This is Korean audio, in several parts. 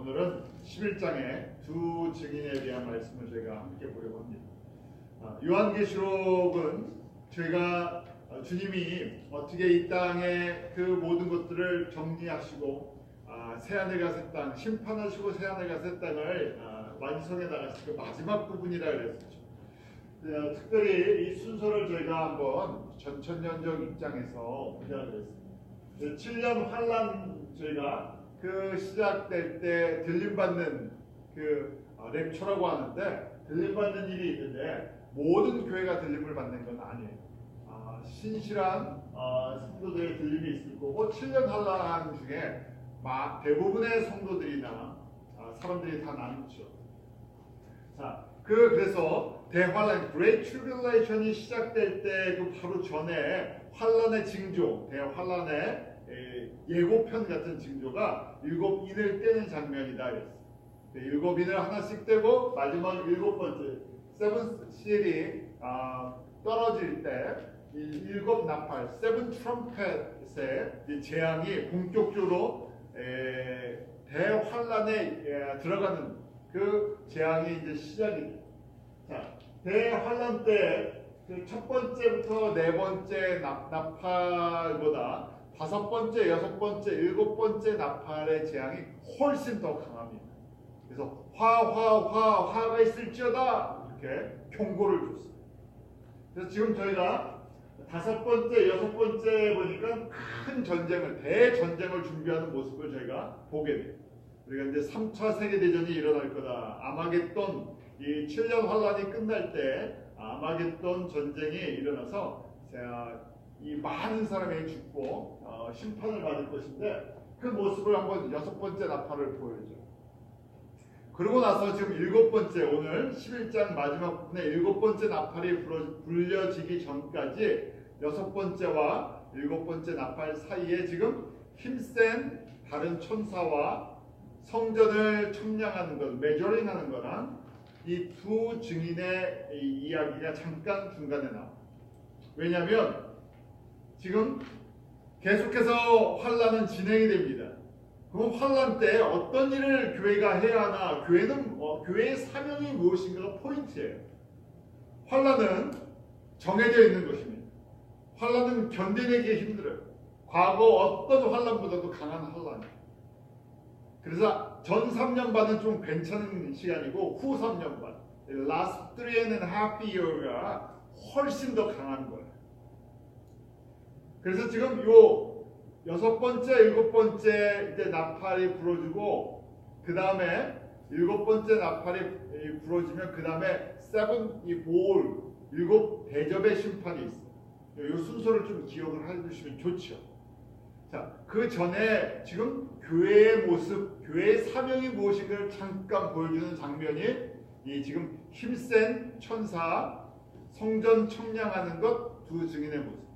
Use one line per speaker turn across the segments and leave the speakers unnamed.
오늘은 11장의 두 증인에 대한 말씀을 저희가 함께 보려고 합니다. 요한계시록은 저희가 주님이 어떻게 이 땅의 그 모든 것들을 정리하시고 새하늘과 새 땅, 심판하시고 새하늘과 새 땅을 완성해 나가실 그 마지막 부분이라 그랬었죠. 특별히 이 순서를 저희가 한번 전천년적 입장에서 보자고 그랬습니다. 7년 환란 저희가 그 시작될 때 들림받는 그 랩처라고 하는데 들림받는 일이 있는데 모든 교회가 들림을 받는 건 아니에요. 신실한 성도들의 들림이 있을 거고 7년 환란 중에 대부분의 성도들이나 사람들이 다 나누죠. 자, 그래서 대환란, Great Tribulation이 시작될 때 그 바로 전에 환란의 징조, 대환란의 예고편 같은 징조가 7인을 떼는 장면이다 그랬어요. 7인을 하나씩 떼고 마지막 7번째 세븐 실이 떨어질 때 이 7 나팔, 세븐 트럼펫의 재앙이 본격적으로 대환란에 들어가는 그 재앙이 이제 시작이 돼요. 자, 대환란 때 그 첫 번째부터 네 번째 나팔보다 5번째, 6번째, 7번째 나팔의 재앙이 훨씬 더 강합니다. 그래서 화가 있을지어다 이렇게 경고를 줬어요. 그래서 지금 저희가 5번째, 6번째 보니까 큰 전쟁을, 대전쟁을 준비하는 모습을 저희가 보게 돼요. 우리가 이제 3차 세계대전이 일어날 거다. 아마겟돈, 이 7년 환란이 끝날 때 아마겟돈 전쟁이 일어나서 이 많은 사람이 죽고 심판을 받을 것인데 그 모습을 한번 6번째 나팔을 보여줘. 그러고 나서 지금 7번째, 오늘 11장 마지막 부분에 7번째 나팔이 불려지기 전까지 6번째와 7번째 나팔 사이에 지금 힘센 다른 천사와 성전을 청량하는 것, 메저링하는 거랑 이 두 증인의 이야기가 잠깐 중간에 나와. 왜냐하면 지금 계속해서 환란은 진행이 됩니다. 그럼 환란 때 어떤 일을 교회가 해야 하나? 교회의 사명이 무엇인가가 포인트예요. 환란은 정해져 있는 것입니다. 환란은 견디내기 힘들어요. 과거 어떤 환란보다도 강한 환란이에요. 그래서 전 3년반은 좀 괜찮은 시간이고 후 3년반, last 3.5 year가 훨씬 더 강한 거예요. 그래서 지금 요 6번째, 7번째 이제 나팔이 불어주고 그 다음에 7번째 나팔이 불어지면 그 다음에 7 대접의 심판이 있어요. 이 순서를 좀 기억을 해주시면 좋죠. 자, 그 전에 지금 교회의 모습, 교회의 사명이 무엇인가를 잠깐 보여주는 장면이 이 지금 힘센 천사, 성전 청량하는 것 두 증인의 모습.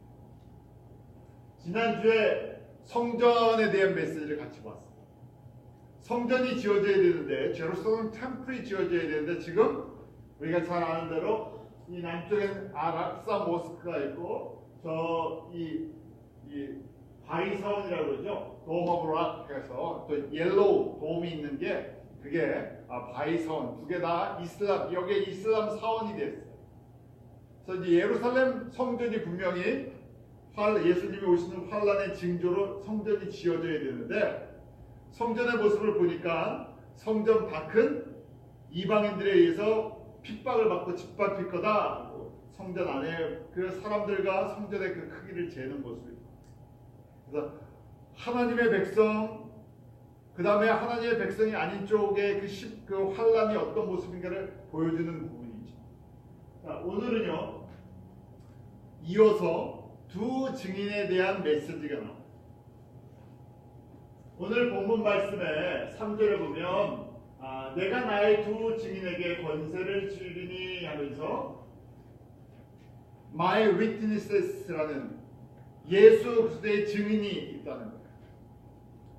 지난주에 성전에 대한 메시지를 같이 봤어요. 성전이 지어져야 되는데, 제루살렘 템플이 지어져야 되는데 지금 우리가 잘 아는 대로 이 남쪽엔 아락사 모스크가 있고 이 바이사원이라고 그러죠. 돔 오브 락 해서 또 옐로우 돔이 있는 게 그게 바이사원 두 개 다 이슬람, 여기에 이슬람 사원이 됐어요. 그래서 이제 예루살렘 성전이 분명히 예수님이 오시는 환란의 징조로 성전이 지어져야 되는데 성전의 모습을 보니까 성전 밖은 이방인들에 의해서 핍박을 받고 짓밟힐 거다. 성전 안에 그 사람들과 성전의 그 크기를 재는 모습입니다. 그래서 하나님의 백성, 그 다음에 하나님의 백성이 아닌 쪽에 그 환란이 어떤 모습인가를 보여주는 부분이죠. 자, 오늘은요 이어서 두 증인에 대한 메시지가 나옵니다. 오늘 본문 말씀에 3절에 보면 내가 나의 두 증인에게 권세를 주리니 하면서 My witnesses라는 예수 그리스도의 증인이 있다는 거예요.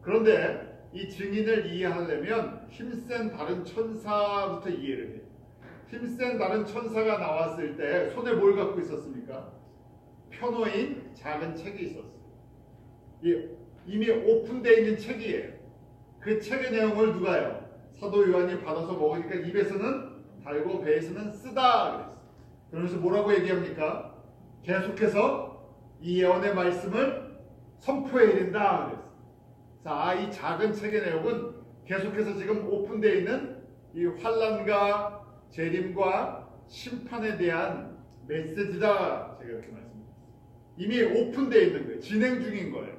그런데 이 증인을 이해하려면 힘센 다른 천사부터 이해를 해요. 힘센 다른 천사가 나왔을 때 손에 뭘 갖고 있었습니까? 펴놓인 작은 책이 있었어요. 이미 오픈되어 있는 책이에요. 그 책의 내용을 누가요? 사도 요한이 받아서 먹으니까 입에서는 달고 배에서는 쓰다 그랬어요. 그러면서 뭐라고 얘기합니까? 계속해서 이 예언의 말씀을 선포해 이른다 그랬어요. 자, 이 작은 책의 내용은 계속해서 지금 오픈되어 있는 이 환난과 재림과 심판에 대한 메시지다. 제가 이렇게 말씀드렸어요. 이미 오픈되어 있는 거예요. 진행 중인 거예요.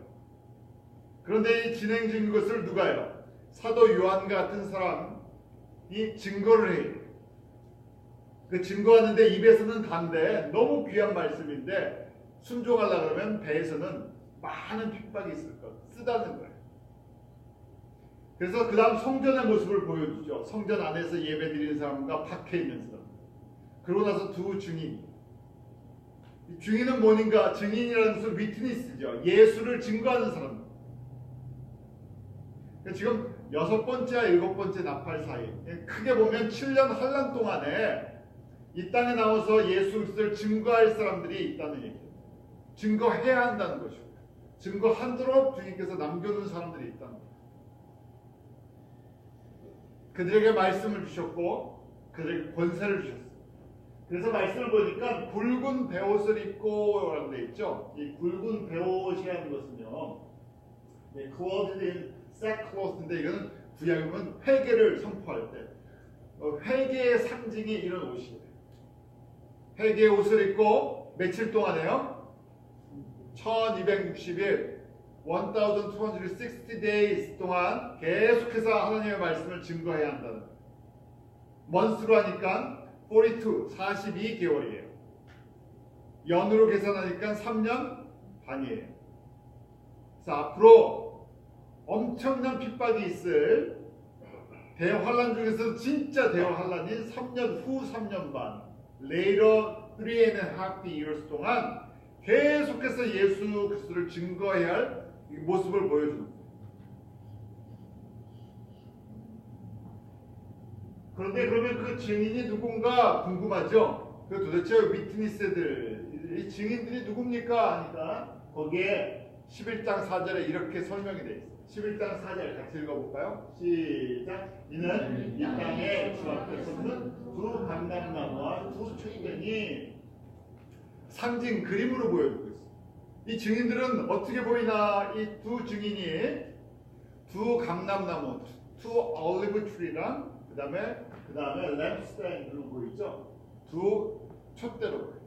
그런데 이 진행 중인 것을 누가요? 사도 요한 같은 사람이 증거를 해요. 그 증거하는데 입에서는 단데 너무 귀한 말씀인데 순종하려고 그러면 배에서는 많은 핍박이 있을 것 쓰다는 거예요. 그래서 그 다음 성전의 모습을 보여주죠. 성전 안에서 예배 드리는 사람과 밖에 있는 사람. 그러고 나서 두 증인. 증인은 뭐인가? 증인이라는 것은 위트니스죠. 예수를 증거하는 사람. 지금 6번째와 7번째 나팔 사이. 크게 보면 7년 환난 동안에 이 땅에 나와서 예수 그리스도를 증거할 사람들이 있다는 얘기예요. 증거해야 한다는 것입니다. 증거하도록 주님께서 남겨놓은 사람들이 있다는 거예요. 그들에게 말씀을 주셨고 그들에게 권세를 주셨어요. 그래서 말씀을 보니까 굵은 베옷을 입고 라고 되어 있죠. 이 굵은 베옷이라는 것은요, clothed in sackcloth인데 이거는 구약에 보면 회개를 선포할 때 회개의 상징이 이런 옷이에요. 회개의 옷을 입고 며칠 동안에요? 1260일 1260 days 동안 계속해서 하나님의 말씀을 증거해야 한다는 거예요. 먼스로 하니까 42개월이에요. 연으로 계산하니까 3년 반이에요. 그래서 앞으로 엄청난 핍박이 있을 대환란 중에서 진짜 대환란인 3년 후 3년 반 later 3.5 years 동안 계속해서 예수 그리스도를 증거해야 할 모습을 보여주는 거예요. 그런데 그러면 그 증인이 누군가 궁금하죠? 그 도대체 위트니스들, 이 증인들이 누굽니까? 하니까 거기에 11장 4절에 이렇게 설명이 되어 있어요. 11장 4절 같이 읽어볼까요? 시작. 이는 이 땅에 주 앞에 섰는 두 감람나무와 두 촛등이 상징 그림으로 보여주고 있어요. 이 증인들은 어떻게 보이나? 이 두 증인이 두 감람나무, 투 올리브 트리랑 그 다음에 램프스타인으로 보이죠? 두 촛대로 보여요.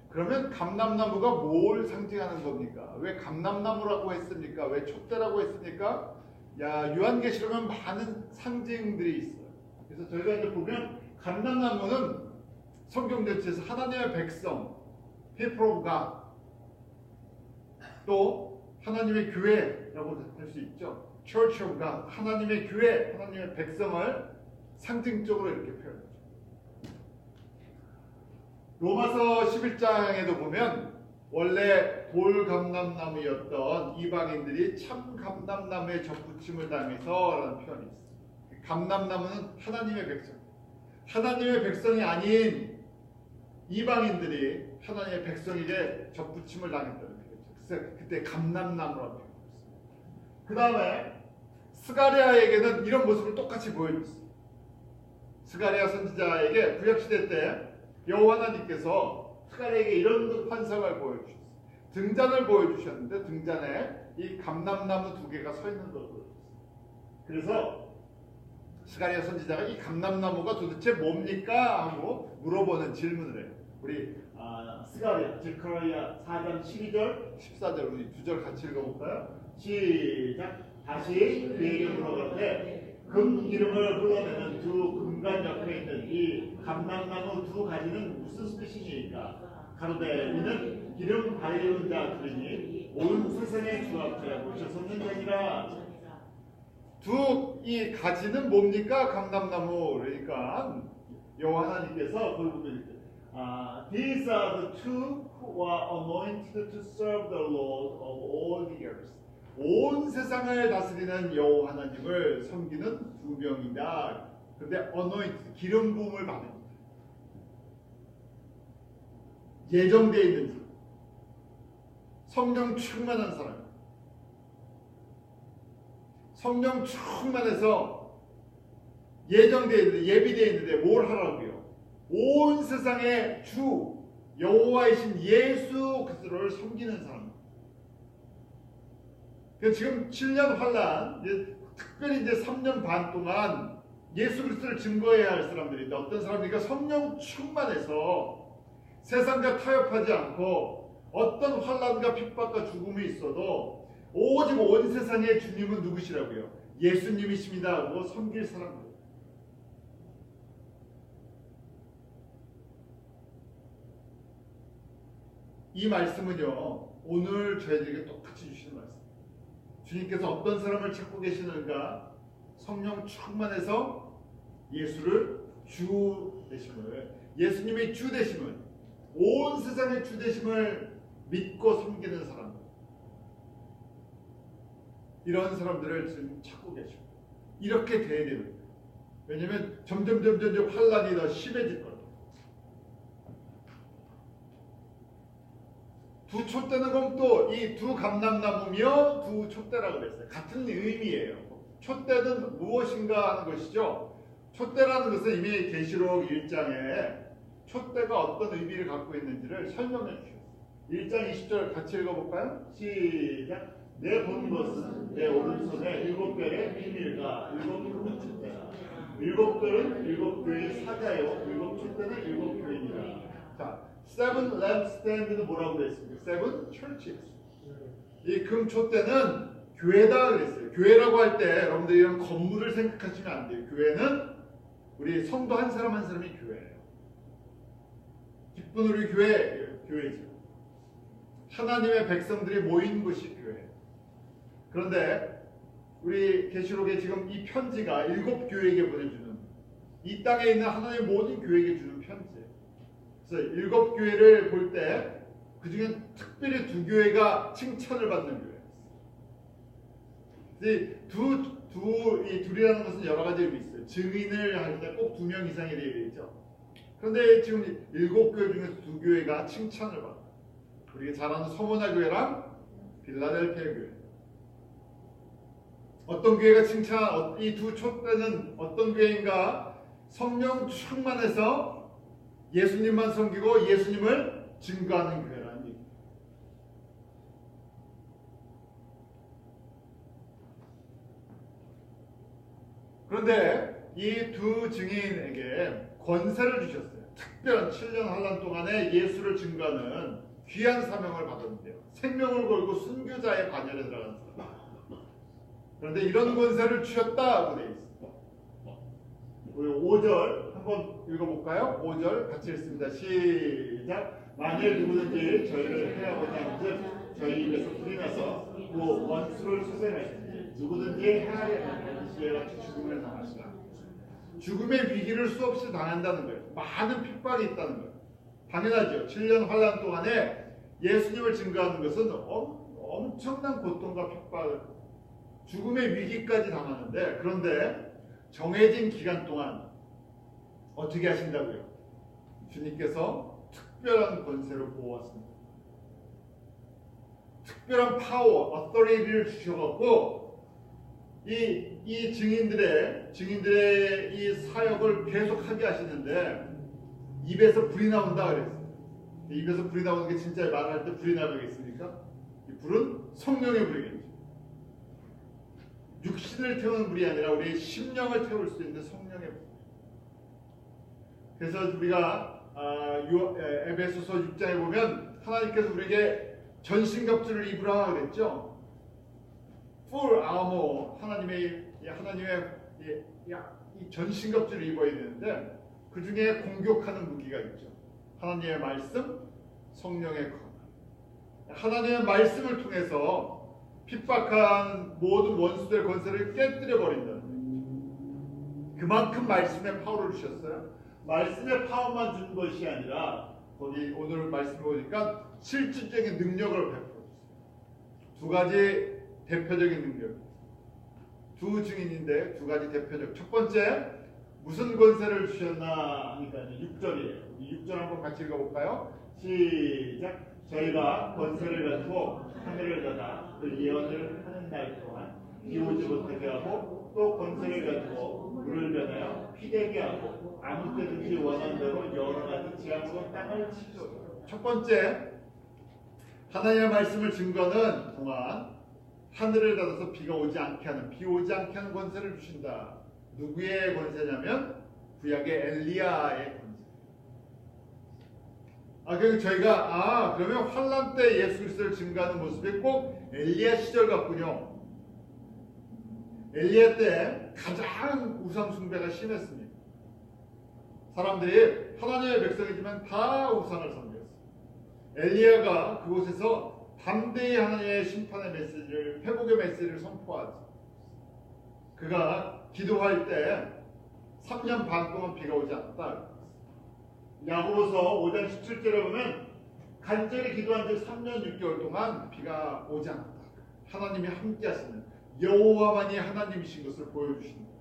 그러면 감람나무가 뭘 상징하는 겁니까? 왜 감람나무라고 했습니까? 왜 촛대라고 했습니까? 요한계시록은 많은 상징들이 있어요. 그래서 저희가 이제 보면 감람나무는 성경 전체에서 하나님의 백성, people of God, 또 하나님의 교회라고 할 수 있죠. Church of God, 하나님의 교회, 하나님의 백성을 상징적으로 이렇게 표현하죠. 로마서 11장에도 보면 원래 돌감람나무였던 이방인들이 참 감람나무에 접붙임을 당해서 라는 표현이 있어요. 감람나무는 하나님의 백성, 하나님의 백성이 아닌 이방인들이 하나님의 백성에게 접붙임을 당했다는 거죠. 그래서 그때 감람나무라고 표현했어요. 그 다음에 스가랴에게는 이런 모습을 똑같이 보여줬어요. 스가랴 선지자에게 구약시대 때 여호와 하나님께서 스가랴에게 이런 환상을 보여주셨어요. 등잔을 보여주셨는데 등잔에 이 감람나무 두 개가 서 있는 걸 보여줬어요. 그래서 스가랴 선지자가 이 감람나무가 도대체 뭡니까? 하고 물어보는 질문을 해요. 우리 스가랴, 제커리야 4장 12절, 14절 우리 두 절 같이 읽어볼까요? 시작. 다시 그에게 물어봤는데 금 기름을 흘러내는 두 금관 옆에 있는 이 감람나무 두 가지는 무슨 뜻이니까? 가로되 이는 기름 바르는 자들이니 온 세상의 주 앞에 모셔섰는 자니라. 두 이 가지는 뭡니까? 감람나무. 그러니까 여호와 하나님께서 These are the two who are anointed to serve the Lord of all the earth. 온 세상을 다스리는 여호와 하나님을 섬기는 두 명이다. 그런데 anointed, 기름 부음을 받은 예정되어 있는 사람, 성령 충만한 사람, 성령 충만해서 예정되어 있는데, 예비되어 있는데 뭘 하라고요? 온 세상의 주 여호와이신 예수 그리스도를 섬기는 사람. 지금 7년 환란, 특별히 이제 3년 반 동안 예수 그리스도를 증거해야 할 사람들인데, 어떤 사람들이 성령 충만해서 세상과 타협하지 않고 어떤 환란과 핍박과 죽음이 있어도 오직 온 세상의 주님은 누구시라고요? 예수님이십니다 하고 섬길 사람들. 이 말씀은요, 오늘 저희들에게 똑같이 주시는 말씀. 주님께서 어떤 사람을 찾고 계시는가? 성령 충만해서 예수를 주 되심을, 예수님의 주 되심을, 온 세상의 주 되심을 믿고 섬기는 사람들, 이런 사람들을 지금 찾고 계시고, 이렇게 돼야 되는 거예요. 왜냐하면 점점 환란이 더 심해질 거예요. 두 촛대는 건 또 이 두 감람나무며 두 촛대라고 그랬어요. 같은 의미예요. 촛대는 무엇인가 하는 것이죠. 촛대라는 것은 이미 계시록 1장에 촛대가 어떤 의미를 갖고 있는지를 설명해 주셨어요. 1장 20절 같이 읽어볼까요? 시작. 내 본 것은 내 오른손에 7별의 비밀과 7큰 촛대라. 7별은 7교회의 사자요, 7촛대는 7교회니라. 자, seven lampstand는 뭐라고 그랬습니까? seven churches. 이 금촛대는 교회다 그랬어요. 교회라고 할 때 여러분들 이런 건물을 생각하시면 안 돼요. 교회는 우리 성도 한 사람 한 사람이 교회예요. 기쁜 우리 교회죠. 하나님의 백성들이 모인 곳이 교회예요. 그런데 우리 계시록에 지금 이 편지가 7교회에게 보내주는, 이 땅에 있는 하나님의 모든 교회에게 주는 편지예요. 그래서 7교회를 볼 때 그 중에 특별히 2교회가 칭찬을 받는 교회예요. 이 둘이라는 것은 여러 가지 의미 있어요. 증인을 할 때 꼭 2명 이상이 되어야 되죠. 그런데 지금 7교회 중에서 2교회가 칭찬을 받아요. 우리가 잘 아는 서모나 교회랑 빌라델피아 교회. 어떤 교회가 칭찬, 이 두 촛대는 어떤 교회인가? 성령 충만해서 예수님만 섬기고 예수님을 증거하는 교회라는 얘기입니다. 그런데 이 두 증인에게 권세를 주셨어요. 특별한 7년 환란 동안에 예수를 증거하는 귀한 사명을 받았는데요. 생명을 걸고 순교자의 반열에 들어가는 사람. 그런데 이런 권세를 주셨다고 되어 있습니다. 우리 5절 한번 읽어볼까요? 5절 같이 읽습니다. 시작. 만일 누구든지 저희를 해하고자 한즉 저희 입에서 불이 나서 그 원수를 소생하시니 누구든지 해하려 하면 이와 같이 죽음을 당하시라. 죽음의 위기를 수없이 당한다는 거예요. 많은 핍박이 있다는 거예요. 당연하죠. 7년 환란 동안에 예수님을 증거하는 것은 엄청난 고통과 핍박, 죽음의 위기까지 당하는데, 그런데 정해진 기간 동안 어떻게 하신다고요? 주님께서 특별한 권세로 보호하십니다. 특별한 파워, 어토리티를 주셔갖고 이 증인들의 이 사역을 계속하게 하시는데, 입에서 불이 나온다 그랬어요. 입에서 불이 나오는 게 진짜 말할 때 불이 나겠습니까? 이 불은 성령의 불이겠죠. 육신을 태우는 불이 아니라 우리의 심령을 태울 수 있는 성령의 불. 그래서 우리가 에베소서 6장에 보면 하나님께서 우리에게 전신갑주를 입으라 그랬죠. full armor, 하나님의 이 전신갑주를 입어야 되는데, 그 중에 공격하는 무기가 있죠. 하나님의 말씀, 성령의 것. 하나님의 말씀을 통해서 핍박한 모든 원수들의 권세를 깨뜨려 버린다는 거예요. 그만큼 말씀의 파워를 주셨어요. 말씀의 파워만 준 것이 아니라 거기 오늘 말씀 보니까 실질적인 능력을 베풀어 줬어요. 두 가지 대표적인 능력. 두 증인인데 두 가지 대표적. 첫 번째, 무슨 권세를 주셨나 하니까 6절이에요. 이 6절 한번 같이 읽어볼까요? 시작. 저희가 권세를 가지고 하늘을 닫아 그 예언을 하는 날 동안 비 오지 못하게 하고 또 권세를 가지고 물을 변하여 피되게 하고 아무 때든지 원하는 대로 여러 가지 재앙으로 땅을 치죠. 첫 번째, 하나님의 말씀을 증거하는 동안 하늘을 닫아서 비가 오지 않게 하는, 비 오지 않게 하는 권세를 주신다. 누구의 권세냐면 구약의 엘리야의 권세. 그러니까 저희가 그러면 환란 때 예수 그리스도를 증거하는 모습이 꼭 엘리야 시절 같군요. 엘리야 때 가장 우상 숭배가 심했습니다. 사람들이 하나님의 백성이지만 다 우상을 섬겼어요. 엘리야가 그곳에서 담대히 하나님의 심판의 메시지를, 회복의 메시지를 선포하죠. 그가 기도할 때 3년 반 동안 비가 오지 않았다. 야고보서 5장 17절에 보면 간절히 기도한 지 3년 6개월 동안 비가 오지 않았다. 하나님이 함께 하시는 여호와만이 하나님이신 것을 보여주시는 거죠.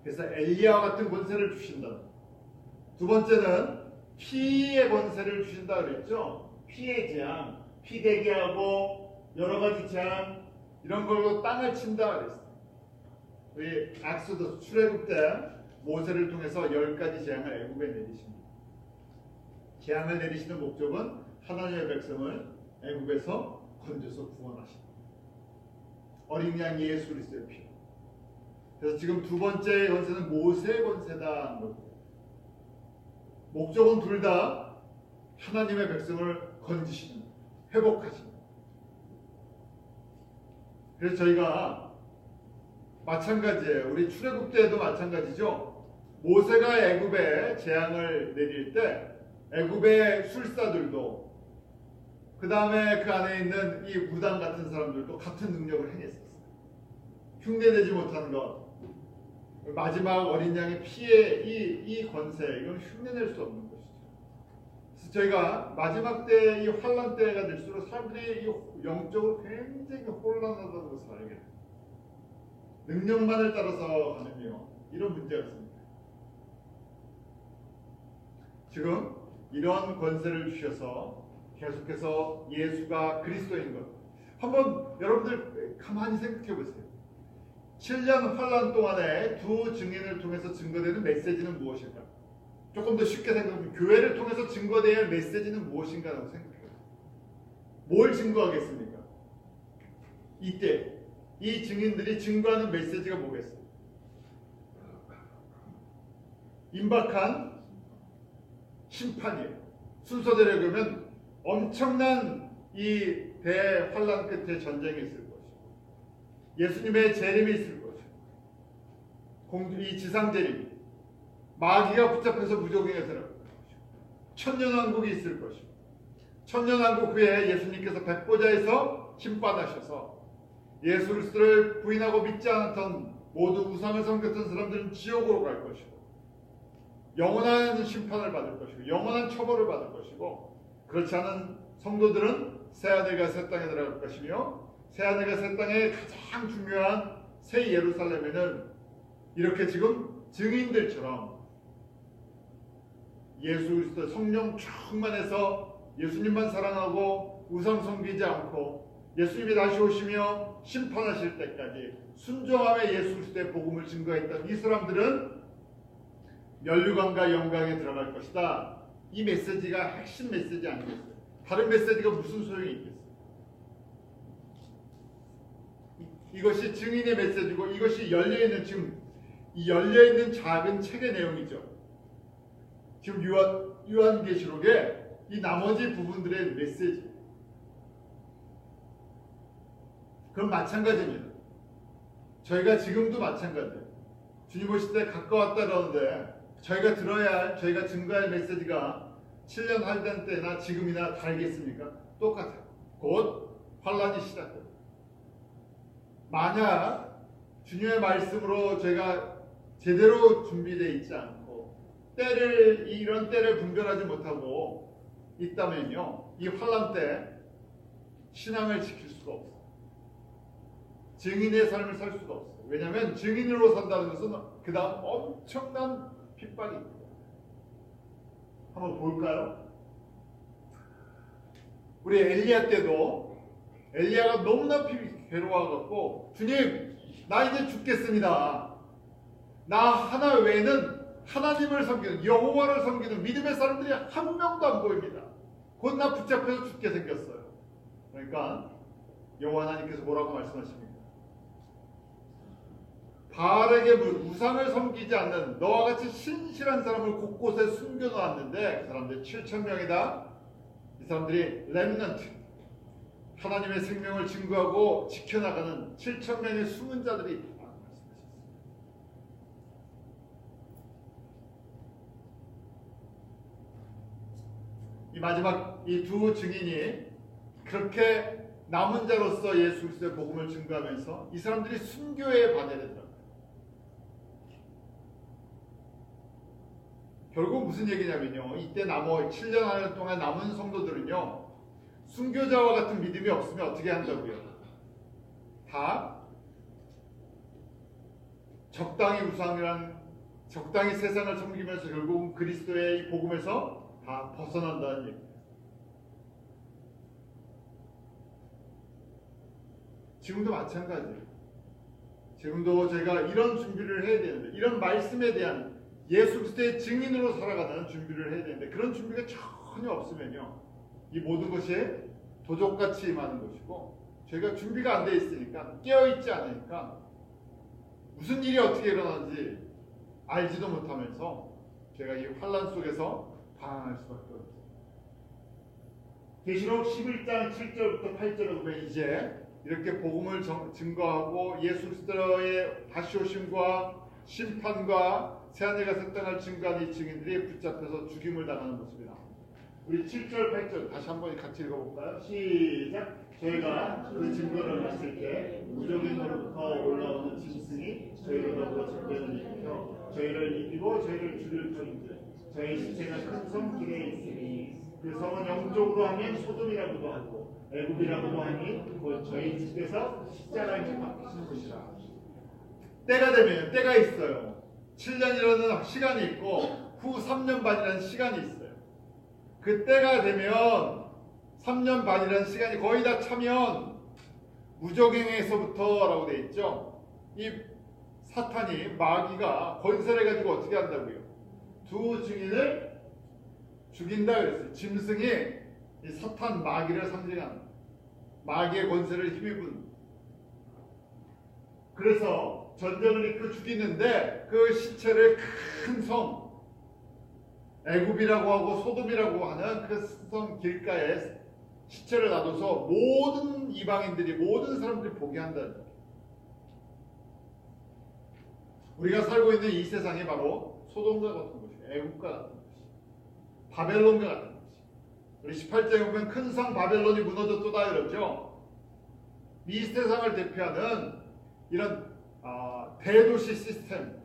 그래서 엘리야와 같은 권세를 주신다. 두 번째는 피의 권세를 주신다 그랬죠. 피의 재앙, 피 되게 하고 여러 가지 재앙 이런 걸로 땅을 친다 그랬어요. 우리 엑소더스 출애굽 때 모세를 통해서 10가지 재앙을 애굽에 내리십니다. 재앙을 내리시는 목적은 하나님의 백성을 애굽에서 건져서 구원하십니다. 어린 양 예수 그리스도의 피. 그래서 지금 두 번째 권세는 모세의 권세다. 목적은 둘 다 하나님의 백성을 건지시는, 회복하시는. 그래서 저희가 마찬가지예요. 우리 출애굽 때도 마찬가지죠. 모세가 애굽에 재앙을 내릴 때 애굽의 술사들도 그 다음에 그 안에 있는 이 무당 같은 사람들도 같은 능력을 행했었어요. 흉내내지 못하는 것, 마지막 어린 양의 피의 이 권세, 이건 흉내낼 수 없는 것이죠. 그래서 저희가 마지막 때 이 환란 때가 될수록 사람들이 영적으로 굉장히 혼란하다는 것을 알게 돼요. 능력만을 따라서 가는요, 이런 문제가 있습니다. 지금 이런 권세를 주셔서 계속해서 예수가 그리스도인 것, 한번 여러분들 가만히 생각해 보세요. 7년 환란 동안에 두 증인을 통해서 증거되는 메시지는 무엇일까? 조금 더 쉽게 생각하면 교회를 통해서 증거되어야 할 메시지는 무엇인가라고 생각해요. 뭘 증거하겠습니까? 이때 이 증인들이 증거하는 메시지가 뭐겠어요? 임박한 심판이에요. 순서대로 보면 엄청난 이 대환란 끝에 전쟁이 있을 것이고, 예수님의 재림이 있을 것이고, 이 지상 재림, 마귀가 붙잡혀서 무저갱에 들어갈 것이고, 천년왕국이 있을 것이고, 천년왕국 후에 예수님께서 백보자에서 심판하셔서 예수 그리스도를 부인하고 믿지 않았던 모두 우상을 섬겼던 사람들은 지옥으로 갈 것이고, 영원한 심판을 받을 것이고, 영원한 처벌을 받을 것이고, 그렇지 않은 성도들은 새하늘과 새 땅에 들어갈 것이며, 새하늘과 새 땅의 가장 중요한 새 예루살렘에는 이렇게 지금 증인들처럼 예수 그리스도 성령 충만해서 예수님만 사랑하고 우상 섬기지 않고 예수님이 다시 오시며 심판하실 때까지 순종함에 예수 그리스도의 복음을 증거했던 이 사람들은 면류관과 영광에 들어갈 것이다. 이 메시지가 핵심 메시지 아니겠어요? 다른 메시지가 무슨 소용이 있겠어요? 이것이 증인의 메시지고, 이것이 열려있는, 지금 이 열려있는 작은 책의 내용이죠. 지금 요한계시록의 이 나머지 부분들의 메시지. 그럼 마찬가지입니다. 저희가 지금도 마찬가지예요. 주님 오실 때 가까웠다 그러는데 저희가 들어야 할, 저희가 증거할 메시지가 7년 환란 때나 지금이나 다르겠습니까? 똑같아요. 곧 환란이 시작됩니다. 만약 주님의 말씀으로 저희가 제대로 준비되어 있지 않고 이런 때를 분별하지 못하고 있다면요, 이 환란 때 신앙을 지킬 수가 없어요. 증인의 삶을 살 수가 없어요. 왜냐하면 증인으로 산다는 것은 그 다음 엄청난 핍박이 있습니다. 한번 볼까요? 우리 엘리야 때도 엘리야가 너무나 괴로워갖고 주님 나 이제 죽겠습니다. 나 하나 외에는 하나님을 섬기는 여호와를 섬기는 믿음의 사람들이 한 명도 안 보입니다. 곧 나 붙잡혀서 죽게 생겼어요. 그러니까 여호와 하나님께서 뭐라고 말씀하십니까? 바알에게 우상을 섬기지 않는 너와 같이 신실한 사람을 곳곳에 숨겨놓았는데 그 사람들 7,000명이다. 이 사람들이 렘넌트 하나님의 생명을 증거하고 지켜나가는 7,000명의 숨은 자들이 있다고 말씀하셨습니다. 이 마지막 이 두 증인이 그렇게 남은 자로서 예수 그리스도의 복음을 증거하면서 이 사람들이 순교의 반열에 들어갑니다. 결국 무슨 얘기냐면요. 이때 7년 한 동안 남은 성도들은요. 순교자와 같은 믿음이 없으면 어떻게 한다고요? 다 적당히 세상을 섬기면서 결국 그리스도의 이 복음에서 다 벗어난다는 얘기예요. 지금도 마찬가지예요. 지금도 제가 이런 준비를 해야 되는데 이런 말씀에 대한 예수 그리스도의 증인으로 살아가는 준비를 해야 되는데 그런 준비가 전혀 없으면요. 이 모든 것이 도적같이 임하는 것이고 저희가 준비가 안 돼 있으니까 깨어있지 않으니까 무슨 일이 어떻게 일어나는지 알지도 못하면서 제가 이 환란 속에서 방황할 수밖에 없어요. 계시록 11장 7절부터 8절을 보면 이제 이렇게 복음을 증거하고 예수 그리스도의 다시 오심과 심판과 새하늘과 새 땅을 증거하는 이 증인들이 붙잡혀서 죽임을 당하는 모습이 나옵니다. 우리 7절 8절 다시 한번 같이 읽어볼까요? 시작! 저희가 그 증거를 봤을 때 무적인으로부터 올라오는 짐승이 저희를 더불어 적대를 일으켜 저희를 이기고 저희를 죽일 터인데 저희 시체가 큰 성 길에 있으니 그 성은 영적으로 하면 소돔이라고도 하고 애굽이라고도 하니 곧 저희 집에서 십자가에 박히신 곳이라. 때가 되면 때가 있어요. 7년이라는 시간이 있고 후 3년 반이라는 시간이 있어요. 그 때가 되면 3년 반이라는 시간이 거의 다 차면 무적행에서부터라고 되어 있죠. 이 사탄이 마귀가 건설해가지고 어떻게 한다고요? 두 증인을 죽인다 그랬어요. 짐승이 이 사탄 마귀를 상징하는 마귀의 권세를 힘입은. 그래서 전쟁을 이끌어 죽이는데 그 시체를 큰 성 애굽이라고 하고 소돔이라고 하는 그 성 길가에 시체를 놔둬서 모든 이방인들이 모든 사람들이 보게 한다는 거예요. 우리가 살고 있는 이 세상이 바로 소돔과 같은 것이고 애굽과 같은 것이 바벨론과 같은 것이. 우리 18장에 보면 큰 성 바벨론이 무너졌도다 그러죠. 이 세상을 대표하는 이런 대도시 시스템,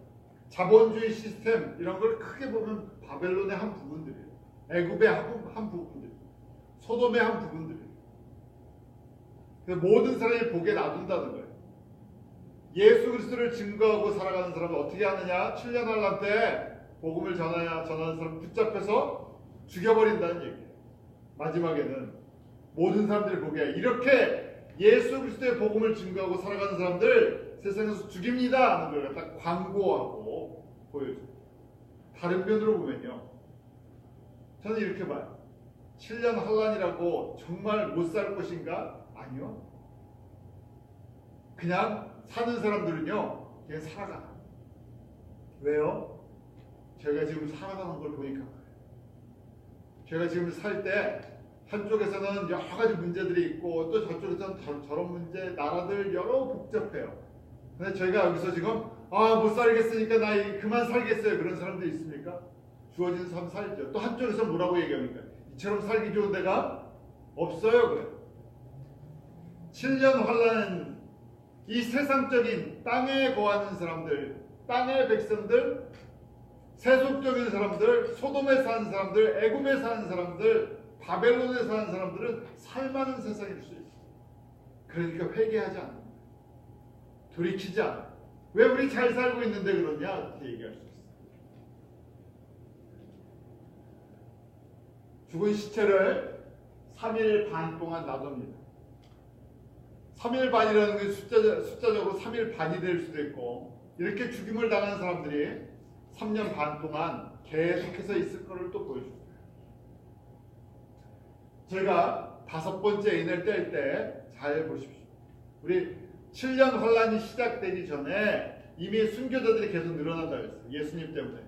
자본주의 시스템 이런 걸 크게 보면 바벨론의 한 부분들이에요. 애굽의 한 부분들이에요. 소돔의 한 부분들이에요. 모든 사람이 보게 놔둔다는 거예요. 예수 그리스도를 증거하고 살아가는 사람은 어떻게 하느냐? 7년 환란 때 복음을 전하는 사람 붙잡혀서 죽여버린다는 얘기예요. 마지막에는 모든 사람들이 보게 이렇게 예수 그리스도의 복음을 증거하고 살아가는 사람들 세상에서 죽입니다 하는 걸 갖다 광고하고 보여줘요. 다른 면으로 보면요. 저는 이렇게 봐요. 7년 환란이라고 정말 못 살 것인가? 아니요. 그냥 사는 사람들은요. 그냥 살아가. 왜요? 제가 지금 살아가는 걸 보니까 그래요. 제가 지금 살 때 한쪽에서는 여러 가지 문제들이 있고 또 저쪽에서는 저런 문제, 나라들 여러 복잡해요. 근데 저희가 여기서 지금 못 살겠으니까 나 그만 살겠어요. 그런 사람들 있습니까? 주어진 삶 살죠. 또 한쪽에서 뭐라고 얘기합니까? 이처럼 살기 좋은 데가 없어요. 그래요. 7년 환란 이 세상적인 땅에 거하는 사람들, 땅의 백성들, 세속적인 사람들, 소돔에 사는 사람들, 애굽에 사는 사람들, 바벨론에 사는 사람들은 살만한 세상일 수 있어요. 그러니까 회개하지 않아요. 돌이키지 않아요. 왜 우리 잘 살고 있는데 그러냐? 이렇게 얘기할 수 있어요. 죽은 시체를 3일 반 동안 놔둡니다. 3일 반이라는 게 숫자적으로 3일 반이 될 수도 있고, 이렇게 죽임을 당한 사람들이 3년 반 동안 계속해서 있을 거를 또 보여줍니다. 저희가 5번째 인을 뗄 때 잘 보십시오. 우리 7년 환란이 시작되기 전에 이미 순교자들이 계속 늘어난다고 했어요. 예수님 때문에.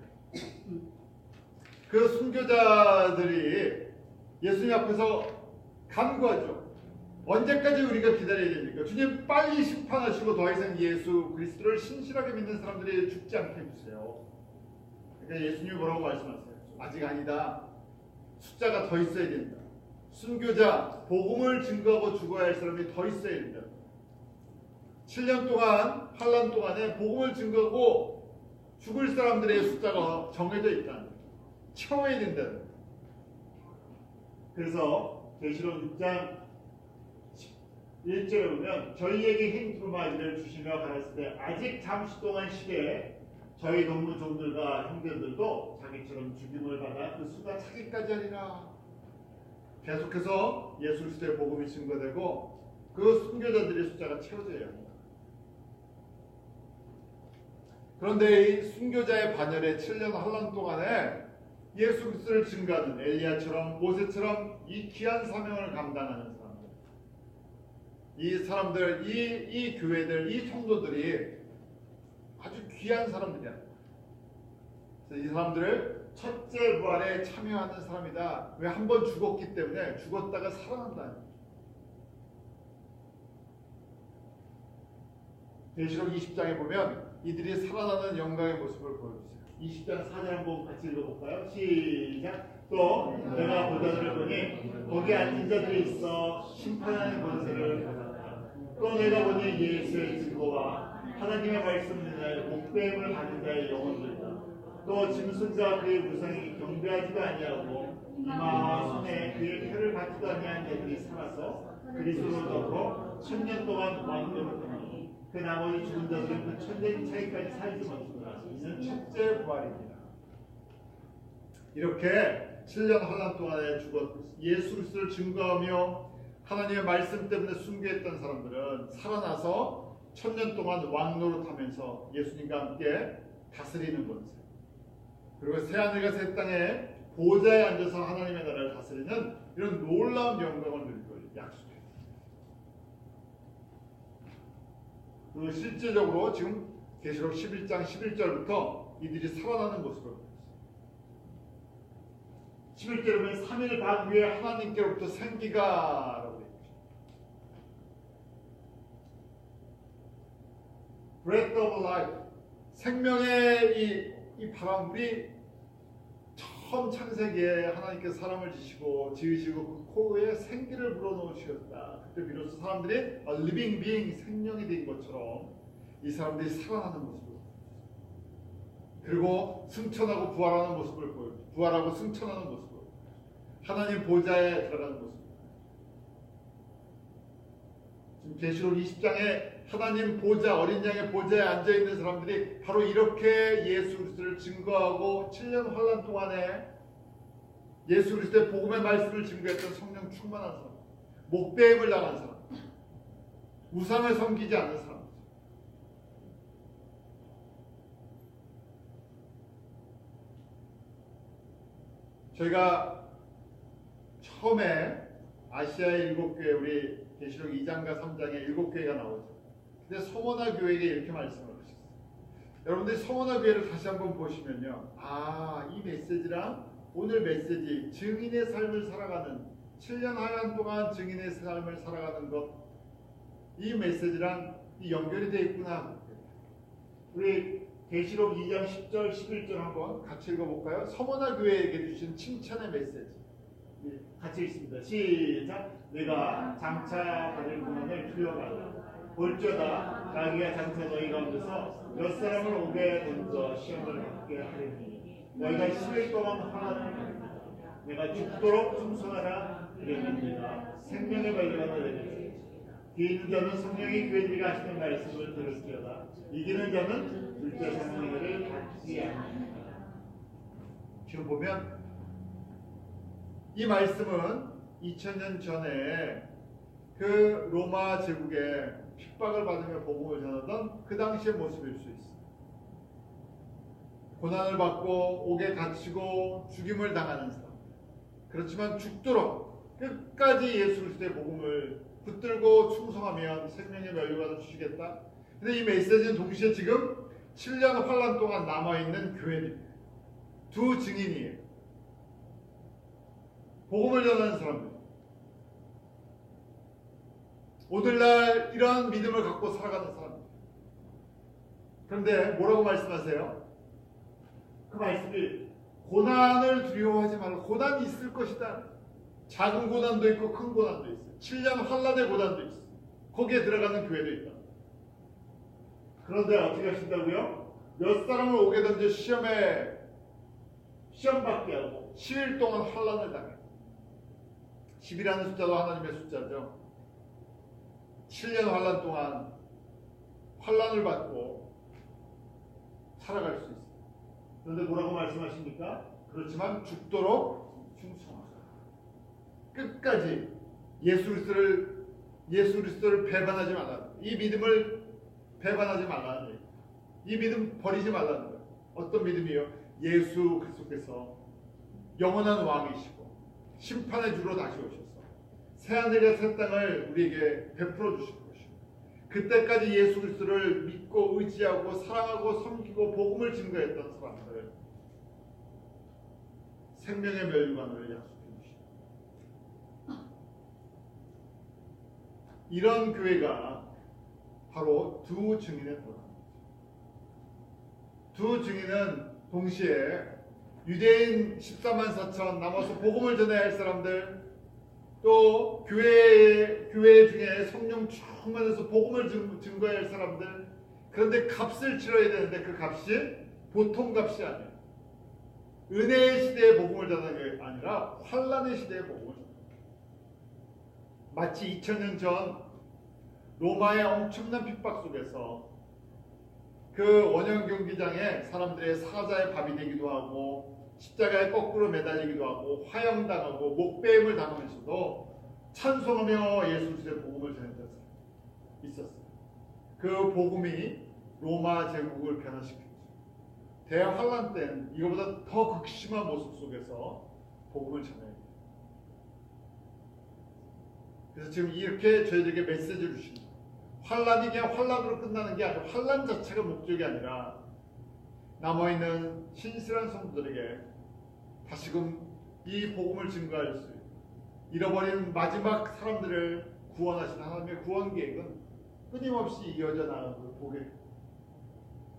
그 순교자들이 예수님 앞에서 간구하죠. 언제까지 우리가 기다려야 됩니까? 주님 빨리 심판하시고 더 이상 예수 그리스도를 신실하게 믿는 사람들이 죽지 않게 해주세요. 그러니까 예수님이 뭐라고 말씀하세요? 아직 아니다. 숫자가 더 있어야 된다. 순교자, 복음을 증거하고 죽어야 할 사람이 더 있어야 된다. 7년 동안, 환란 동안에 복음을 증거하고 죽을 사람들의 숫자가 정해져 있다는 거예요. 채워야 된다는 거예요. 그래서 계시록 6장 1절에 보면 저희에게 흰 두루마기를 주시며 가라사대 때 아직 잠시 동안 시대에 저희 동무 종들과 형제들도 자기처럼 죽임을 받아 그 수가 차기까지 하리라. 계속해서 예수 그리스도의 복음이 증거되고 그 순교자들의 숫자가 채워져야 합니다. 그런데 이 순교자의 반열에 7년 환란 동안에 예수 그리스도를 증거하는 엘리야처럼 모세처럼 이 귀한 사명을 감당하는 사람들, 이 사람들, 이 교회들, 이 성도들이 아주 귀한 사람들이야. 그래서 이 사람들을 첫째 부활에 참여하는 사람이다. 왜? 한 번 죽었기 때문에 죽었다가 살아난다. 계시록 20장에 보면 이들이 살아나는 영광의 모습을 보여주세요. 20장 4절 한번 같이 읽어볼까요? 시작! 또 내가 보좌를 보니 거기 앉은 자들이 있어 심판하는 권세를 받았다. 또 내가 보니 예수의 증거와 하나님의 말씀을 목배임을 받은 자의 영혼들이다. 또 짐승과 그의 무상이 경배하지도 아니하고 이마와 손에 그의 표를 받지도 아니한 자들이 살아서 그리스도로 더불어 1000년 동안 왕노릇 하니 그 나머지 죽은 자들은 그 1000년 차이까지 살지 못하더라. 이는 첫째 부활입니다. 이렇게 7년 환란 동안에 죽어 예수 그리스도를 증거하며 하나님의 말씀 때문에 순교했던 사람들은 살아나서 1000년 동안 왕노릇하면서 예수님과 함께 다스리는 권세, 그리고 새하늘과 새 땅에 보좌에 앉아서 하나님의 나라를 다스리는 이런 놀라운 영광을 누릴 걸 약속해요. 그리고 실제적으로 지금 계시록 11장 11절부터 이들이 살아나는 모습을 보였어요. 11절에 보면 3일 반 후에 하나님께로부터 생기가 라고 되어 있죠. Breath of life, 생명의 이 바람불이 처음 창세기에 하나님께서 사람을 지으시고 그 코에 생기를 불어넣으셨다. 그때 비로소 사람들이 living being, 생명이 된 것처럼 이 사람들이 살아나는 모습을, 그리고 승천하고 부활하는 모습을 보여요. 부활하고 승천하는 모습을, 하나님 보좌에 들어가는 모습. 지금 계시록 20장에 하나님 보좌, 어린 양의 보좌에 앉아있는 사람들이 바로 이렇게 예수 그리스도를 증거하고 7년 환란 동안에 예수 그리스도의 복음의 말씀을 증거했던 성령 충만한 사람, 목배임을 당한 사람, 우상을 섬기지 않는 사람. 저희가 처음에 아시아의 7교회, 우리 계시록 2장과 3장에 7교회가 나오죠. 근데 서머나 교회에게 이렇게 말씀을 하셨어요. 여러분들이 서머나 교회를 다시 한번 보시면요, 이 메시지랑 오늘 메시지, 증인의 삶을 살아가는 7년 하얀 동안 증인의 삶을 살아가는 것, 이 메시지랑 이 연결이 되어 있구나. 우리 계시록 2장 10절 11절 한번 같이 읽어볼까요? 서머나 교회에게 주신 칭찬의 메시지 같이 읽습니다. 시작! 내가 장차 받을 문안을 두려워하라. 볼지어다 자기가 장차 너희 가운데서 몇 사람을 오게 던져 시험을 받게 하리니 너희가 10일 동안 화나는 것이다. 내가 죽도록 충성하라. 이는 네가 생명의 발견을 내리지. 이기는 자는 성령이 그들에게 하시는 말씀을 들을지어다. 이기는 자는 둘째 생명을 받지 않는다. 지금 보면 이 말씀은 2000년 전에 그 로마 제국에 핍박을 받으며 복음을 전하던 그 당시의 모습일 수 있습니다. 고난을 받고 옥에 갇히고 죽임을 당하는 사람. 그렇지만 죽도록 끝까지 예수 그리스도의 복음을 붙들고 충성하면 생명의 면류관을 주시겠다. 근데 이 메시지는 동시에 지금 7년 환란 동안 남아있는 교회들입니다. 두 증인이에요. 복음을 전하는 사람들. 오늘날 이런 믿음을 갖고 살아가는 사람들. 그런데 뭐라고 말씀하세요? 그 말씀이 고난을 두려워하지 말라. 고난이 있을 것이다. 작은 고난도 있고 큰 고난도 있어요. 7년 환란의 고난도 있어요. 거기에 들어가는 교회도 있다. 그런데 어떻게 하신다고요? 몇 사람을 오게 던져 시험 받게 하고 10일 동안 환란을 당해요. 10이라는 숫자도 하나님의 숫자죠. 7년 환란 동안 환란을 받고 살아갈 수 있어요. 그런데 뭐라고 말씀하십니까? 그렇지만 죽도록 충성하라. 끝까지 예수 그리스도를 배반하지 말라. 이 믿음을 배반하지 말라는 얘기예요. 이 믿음 버리지 말라는 거예요. 어떤 믿음이요? 예수 그리스도께서 영원한 왕이시고 심판의 주로 다시 오셔서 새하늘과 새 땅을 우리에게 베풀어 주실 것이고 그때까지 예수 그리스도를 믿고 의지하고 사랑하고 섬기고 복음을 증거했던 사람들 생명의 멸류관을 약속해 주십니다. 이런 교회가 바로 두 증인의 도랍니다. 두 증인은 동시에 유대인 14만 4천 남아서 복음을 전해야 할 사람들 또 교회 중에 성령 충만해서 복음을 증거해야 할 사람들 그런데 값을 치러야 되는데 그 값이 보통 값이 아니에요. 은혜의 시대의 복음을 전하는 게 아니라 환란의 시대의 복음을 전하는 거예요. 마치 2000년 전 로마의 엄청난 핍박 속에서 그 원형 경기장에 사람들의 사자의 밥이 되기도 하고 십자가에 거꾸로 매달리기도 하고 화형당하고 목배임을 당하면서도 찬송하며 예수 그리스도의 복음을 전했던 사람이 있었어요. 그 복음이 로마 제국을 변화시켰죠. 대환란 때는 이거보다 더 극심한 모습 속에서 복음을 전해야 돼요. 그래서 지금 이렇게 저희들에게 메시지를 주십니다. 환란이 그냥 환란으로 끝나는 게 아니라 환란 자체가 목적이 아니라 남아있는 신실한 성도들에게 다시금 이 복음을 증거할 수 있고 잃어버린 마지막 사람들을 구원하신 하나님의 구원 계획은 끊임없이 이어져 나가는 걸 보게 됩니다.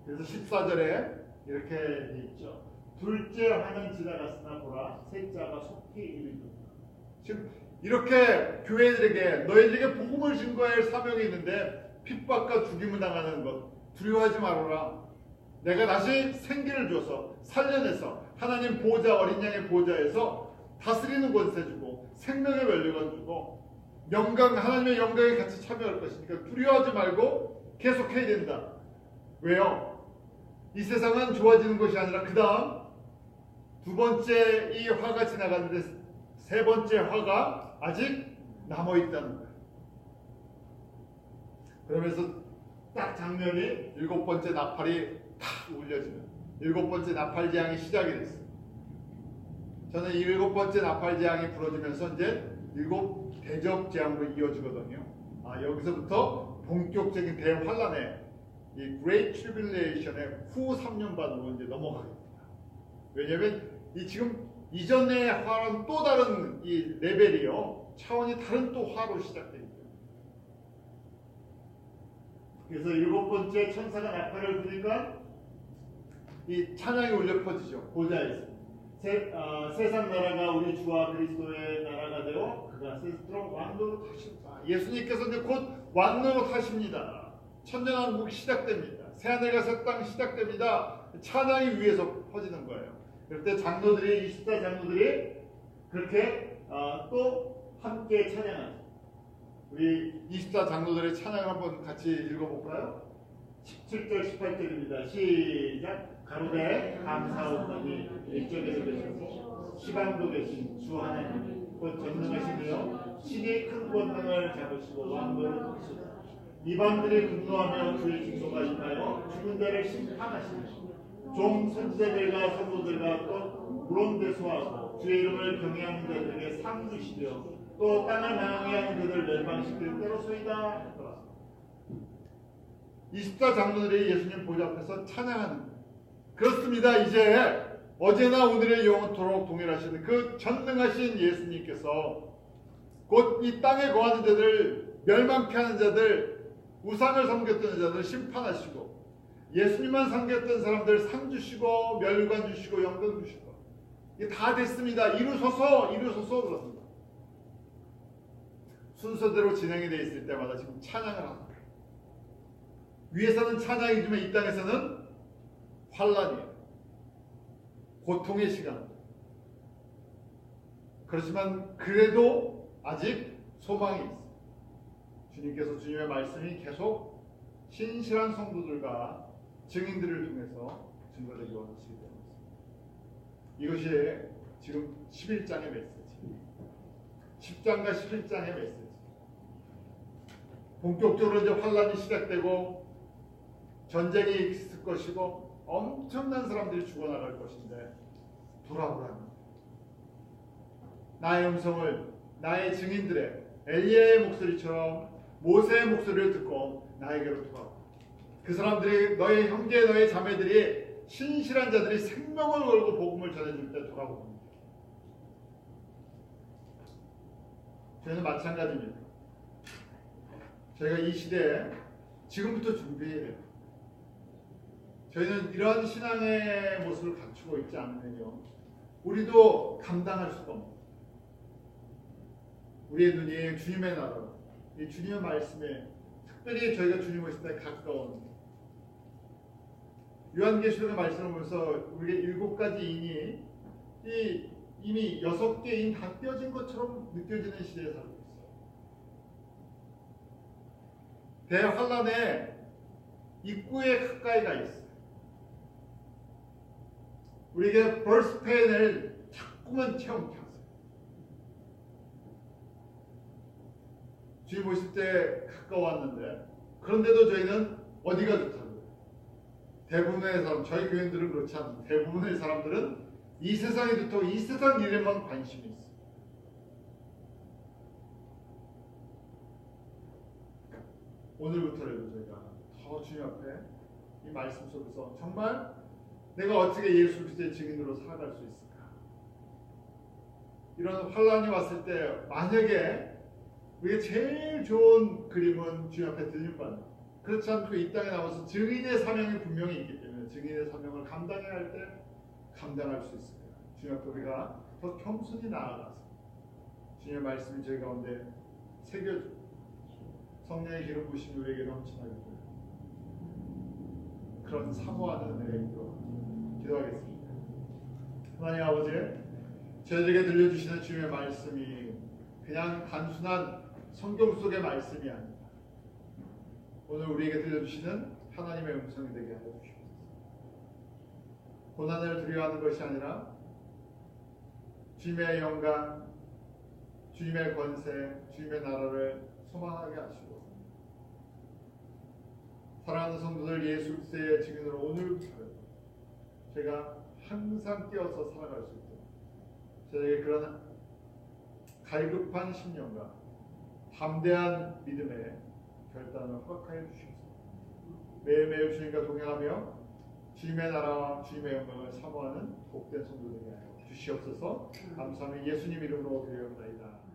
그래서 14절에 이렇게 돼 있죠. 둘째 화는 지나갔으나 보라 셋째가 속히 이르리로다. 지금 이렇게 교회들에게 너희들에게 복음을 증거해야 할 사명이 있는데 핍박과 죽임을 당하는 것 두려워하지 말아라. 내가 다시 생기를 줘서 살려내서 하나님 보좌 어린 양의 보좌에서 다스리는 권세 주고 생명의 면류관 주고 영광 하나님의 영광에 같이 참여할 것이니까 두려워하지 말고 계속해야 된다. 왜요? 이 세상은 좋아지는 것이 아니라 그 다음 두 번째 이 화가 지나갔는데 세 번째 화가 아직 남아있다는 거예요. 그러면서 딱 장면이 일곱 번째 나팔이 탁 울려지는 일곱 번째 나팔 재앙이 시작이 됐어요. 저는 이 일곱 번째 나팔 재앙이 불어지면서 이제 일곱 대접 재앙으로 이어지거든요. 여기서부터 본격적인 대환란의 이 Great Tribulation의 후 3년 반으로 이제 넘어가게 됩니다. 왜냐하면 이 지금 이전의 화는 또 다른 이 레벨이요. 차원이 다른 또 화로 시작됩니다. 그래서 일곱 번째 천사가 나팔을 부니까 이 찬양이 울려 퍼지죠. 보좌에서. 세상 나라가 우리 주와 그리스도의 나라가 되어 그가 세스트로 왕노로 타십니다. 예수님께서 이제 곧 왕노로 타십니다. 천년왕국이 시작됩니다. 새하늘과 새 땅 시작됩니다. 찬양이 위에서 퍼지는 거예요. 그럴 때 장로들이 24 장로들이 그렇게 또 함께 찬양하죠. 우리 24 장로들의 찬양을 한번 같이 읽어볼까요? 17절 18절입니다. 시작. 가로되 감사하오니 일적에도 계시고 시방도 계신 주 하나님 곧 전능하시며 신이 큰 권능을 잡으시고 왕국을 이루시다. 이방들이 분노하며 주의 진노가 임하여 죽은 자를 심판하시며 종 선지자들과 성도들과 또 물론대소하고 주의 이름을 경외하는 자들에게 상 주시며 또 땅을 망하는 그들 멸망시킬 때로소이다. 24장로들이 예수님 보좌 앞에서 찬양하는 거예요. 그렇습니다. 이제 어제나 오늘의 영원토록 동일하신 그 전능하신 예수님께서 곧 이 땅에 거하는 자들, 멸망케 하는 자들, 우상을 섬겼던 자들 심판하시고 예수님만 섬겼던 사람들 상 주시고 멸관 주시고 영광 주시고 이게 다 됐습니다. 이루소서 그렇습니다. 순서대로 진행이 되어 있을 때마다 지금 찬양을 합니다. 위에서는 찬양이지만 이 땅에서는 환란이에요. 고통의 시간. 그렇지만 그래도 아직 소망이 있어요. 주님께서 주님의 말씀이 계속 신실한 성도들과 증인들을 통해서 증거되기 원하시기 때문입니다. 이것이 지금 11장의 메시지. 10장과 11장의 메시지. 본격적으로 이제 환란이 시작되고 전쟁이 있을 것이고 엄청난 사람들이 죽어나갈 것인데 돌아보라는 나의 음성을 나의 증인들의 엘리야의 목소리처럼 모세의 목소리를 듣고 나에게로 돌아와. 그 사람들이 너의 형제 너의 자매들이 신실한 자들이 생명을 걸고 복음을 전해줄 때 돌아옵니다. 저희는 마찬가지입니다. 저희가 이 시대에 지금부터 준비해야 돼요. 저희는 이런 신앙의 모습을 갖추고 있지 않으면요, 우리도 감당할 수가 없습니다. 우리의 눈이 주님의 나라, 이 주님의 말씀에 특별히 저희가 주님 오실 때 가까운 요한계시록의 말씀을 보면서 우리의 7가지 인이 이미 6개 인 다 떼어진 것처럼 느껴지는 시대에 살고 있어요. 대환란의 입구에 가까이 가 있어요. 우리에게 벌스 페인을 자꾸만 체험케 하세요. 주님 오실 때 가까웠는데 그런데도 저희는 어디가 좋다고요? 대부분의 사람, 저희 교인들은 그렇지 않습니다. 대부분의 사람들은 이 세상이 좋다고 이 세상 일에만 관심이 있어요. 오늘부터라도 저희가 더 주님 앞에 이 말씀 속에서 정말 내가 어떻게 예수 그리스도의 증인으로 살아갈 수 있을까? 이런 환란이 왔을 때 만약에 우리가 제일 좋은 그림은 주님 앞에 드림받는, 그렇지 않고 이 땅에 나와서 증인의 사명이 분명히 있기 때문에 증인의 사명을 감당해야 할 때 감당할 수 있을까? 주님 앞에 우리가 더 겸손히 나아가서 주님의 말씀이 저희 가운데 새겨주고 성령의 기름 부심이 우리에게 넘쳐나게 되고 그런 사모하는 은혜가 있도록 기도하겠습니다. 하나님 아버지, 저희들에게 들려주시는 주님의 말씀이 그냥 단순한 성경 속의 말씀이 아닙니다. 오늘 우리에게 들려주시는 하나님의 음성이 되게 하여 주시옵소서. 고난을 두려워하는 것이 아니라 주님의 영광, 주님의 권세, 주님의 나라를 소망하게 하시고 사랑하는 성도들 예수 그리스도의 증인으로 오늘부터 제가 항상 깨어서 살아갈 수 있도록 저에게 그런 갈급한 심령과 담대한 믿음의 결단을 허락하여 주시옵소서. 매일매일 주님과 동행하며 주님의 나라와 주님의 영광을 사모하는 복된 성도들이 하여 주시옵소서. 감사하며 예수님 이름으로 드려옵나이다.